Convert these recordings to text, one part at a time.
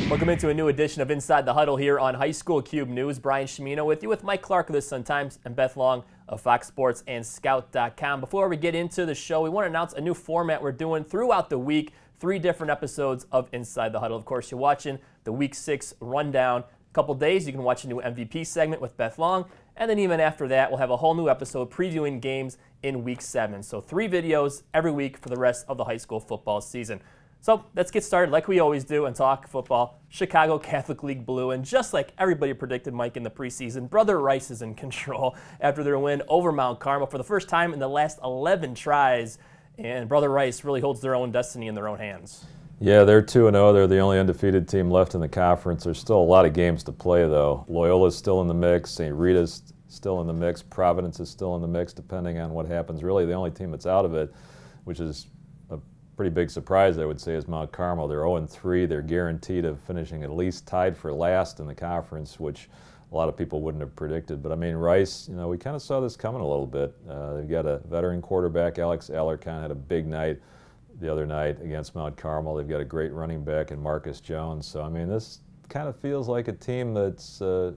Welcome into a new edition of Inside the Huddle here on High School Cube News. Brian Chimino with you with Mike Clark of the Sun-Times and Beth Long of Fox Sports and Scout.com. Before we get into the show, we want to announce a new format we're doing throughout the week. 3 different episodes of Inside the Huddle. Of course, you're watching the Week 6 rundown. A couple days, you can watch a new MVP segment with Beth Long. And then even after that, we'll have a whole new episode previewing games in Week 7. So 3 videos every week for the rest of the high school football season. So let's get started like we always do and talk football. Chicago Catholic League Blue, and just like everybody predicted, Mike, in the preseason, Brother Rice is in control after their win over Mount Carmel for the first time in the last 11 tries. And Brother Rice really holds their own destiny in their own hands. Yeah, they're 2-0. They're the only undefeated team left in the conference. There's still a lot of games to play, though. Loyola's still in the mix. St. Rita's still in the mix. Providence is still in the mix, depending on what happens. Really, the only team that's out of it, which is a pretty big surprise, I would say, is Mount Carmel. They're 0-3. They're guaranteed of finishing at least tied for last in the conference, which a lot of people wouldn't have predicted. But I mean, Rice, you know, we kind of saw this coming a little bit. They've got a veteran quarterback. Alex Eller kind of had a big night the other night against Mount Carmel. They've got a great running back in Marcus Jones. So I mean, this kind of feels like a team that's a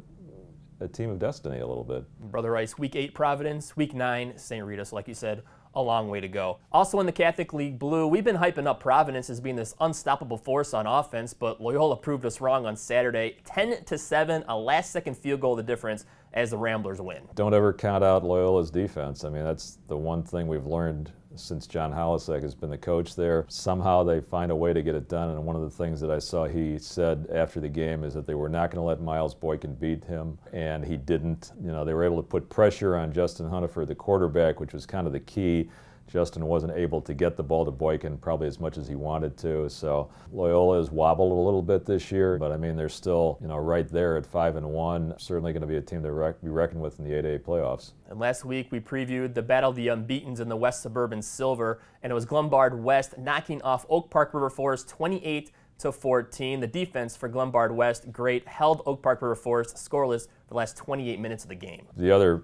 team of destiny a little bit. Brother Rice, Week 8 Providence, Week 9 St. Rita. So like you said, a long way to go. Also in the Catholic League Blue, we've been hyping up Providence as being this unstoppable force on offense, but Loyola proved us wrong on Saturday. 10-7, a last-second field goal the difference as the Ramblers win. Don't ever count out Loyola's defense. I mean, that's the one thing we've learned since John Halasek has been the coach there. Somehow they find a way to get it done, and one of the things that I saw he said after the game is that they were not going to let Miles Boykin beat him, and he didn't. You know, they were able to put pressure on Justin Hunnifer, the quarterback, which was kind of the key. Justin wasn't able to get the ball to Boykin probably as much as he wanted to. So Loyola has wobbled a little bit this year, but I mean, they're still, you know, right there at 5-1. Certainly going to be a team to be reckoned with in the 8A playoffs. And last week we previewed the battle of the unbeatens in the West Suburban Silver, and it was Lombard West knocking off Oak Park River Forest 28-14. The defense for Lombard West, great, held Oak Park River Forest scoreless for the last 28 minutes of the game. The other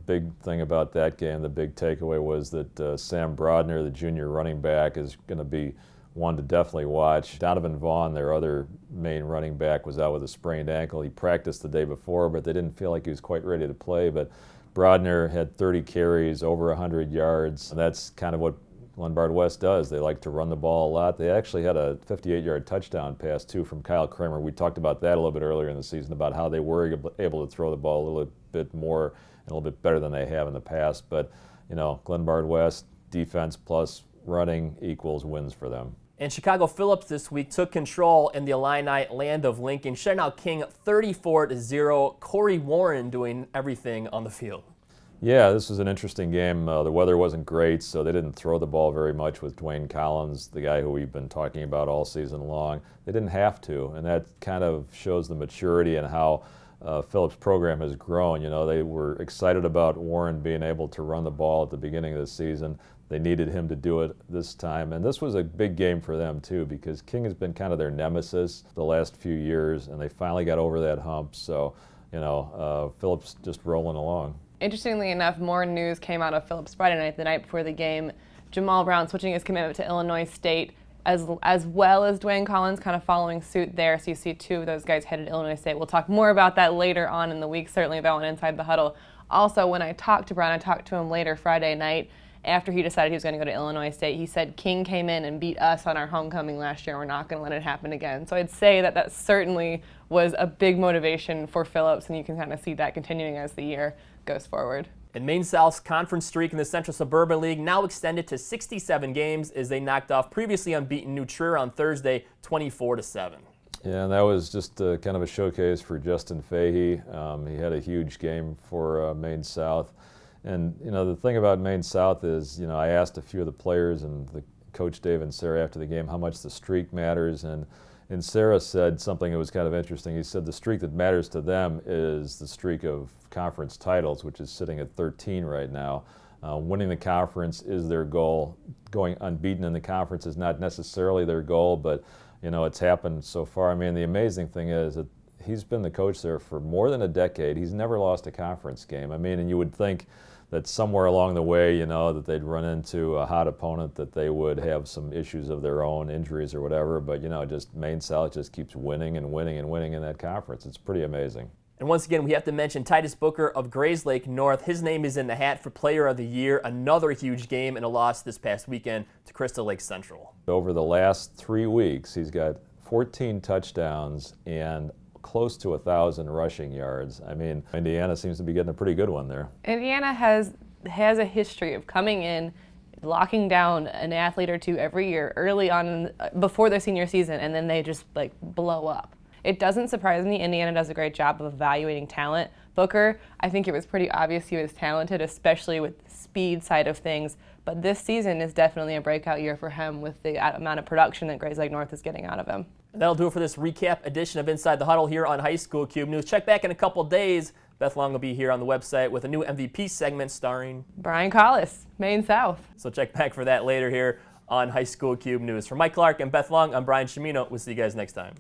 big thing about that game, the big takeaway was that Sam Brodner, the junior running back, is going to be one to definitely watch. Donovan Vaughn, their other main running back, was out with a sprained ankle. He practiced the day before, but they didn't feel like he was quite ready to play. But Brodner had 30 carries, over 100 yards. And that's kind of what Lombard West does. They like to run the ball a lot. They actually had a 58-yard touchdown pass, too, from Kyle Kramer. We talked about that a little bit earlier in the season, about how they were able to throw the ball a little bit more and a little bit better than they have in the past. But, you know, Lombard West, defense plus running equals wins for them. And Chicago Phillips this week took control in the Illini land of Lincoln, shutting out King 34-0. Corey Warren doing everything on the field. Yeah, this was an interesting game. The weather wasn't great, so they didn't throw the ball very much with Dwayne Collins, the guy who we've been talking about all season long. They didn't have to, and that kind of shows the maturity and how Phillips' program has grown. You know, they were excited about Warren being able to run the ball at the beginning of the season. They needed him to do it this time, and this was a big game for them too, because King has been kind of their nemesis the last few years, and they finally got over that hump. So, you know, Phillips just rolling along. Interestingly enough, more news came out of Phillips Friday night, the night before the game. Jamal Brown switching his commitment to Illinois State, as well as Dwayne Collins kind of following suit there. So you see 2 of those guys headed to Illinois State. We'll talk more about that later on in the week, certainly about one Inside the Huddle. Also, when I talked to Brown, I talked to him later Friday night after he decided he was going to go to Illinois State. He said, King came in and beat us on our homecoming last year. We're not going to let it happen again. So I'd say that that certainly was a big motivation for Phillips, and you can kind of see that continuing as the year goes forward. And Maine Sales Conference streak in the Central Suburban League now extended to 67 games as they knocked off previously unbeaten New Trier on Thursday 24-7. Yeah, and that was just kind of a showcase for Justin Fahey. He had a huge game for Maine South. And, you know, the thing about Maine South is, you know, I asked a few of the players and the coach Dave and Sarah after the game how much the streak matters. And Sarah said something that was kind of interesting. He said the streak that matters to them is the streak of conference titles, which is sitting at 13 right now. Winning the conference is their goal. Going unbeaten in the conference is not necessarily their goal, but, you know, it's happened so far. I mean, the amazing thing is that he's been the coach there for more than a decade. He's never lost a conference game. I mean, and you would think that somewhere along the way, that they'd run into a hot opponent, that they would have some issues of their own, injuries or whatever. But, just Maine South just keeps winning and winning and winning in that conference. It's pretty amazing. And once again, we have to mention Titus Booker of Grayslake North. His name is in the hat for Player of the Year. Another huge game and a loss this past weekend to Crystal Lake Central. Over the last 3 weeks, he's got 14 touchdowns and close to 1,000 rushing yards. I mean, Indiana seems to be getting a pretty good one there. Indiana has a history of coming in, locking down an athlete or two every year early on before their senior season, and then they just blow up. It doesn't surprise me. Indiana does a great job of evaluating talent. Booker, I think it was pretty obvious he was talented, especially with the speed side of things. But this season is definitely a breakout year for him with the amount of production that Grayslake North is getting out of him. And that'll do it for this recap edition of Inside the Huddle here on High School Cube News. Check back in a couple days. Beth Long will be here on the website with a new MVP segment starring Brian Collis, Maine South. So check back for that later here on High School Cube News. For Mike Clark and Beth Long, I'm Brian Chimino. We'll see you guys next time.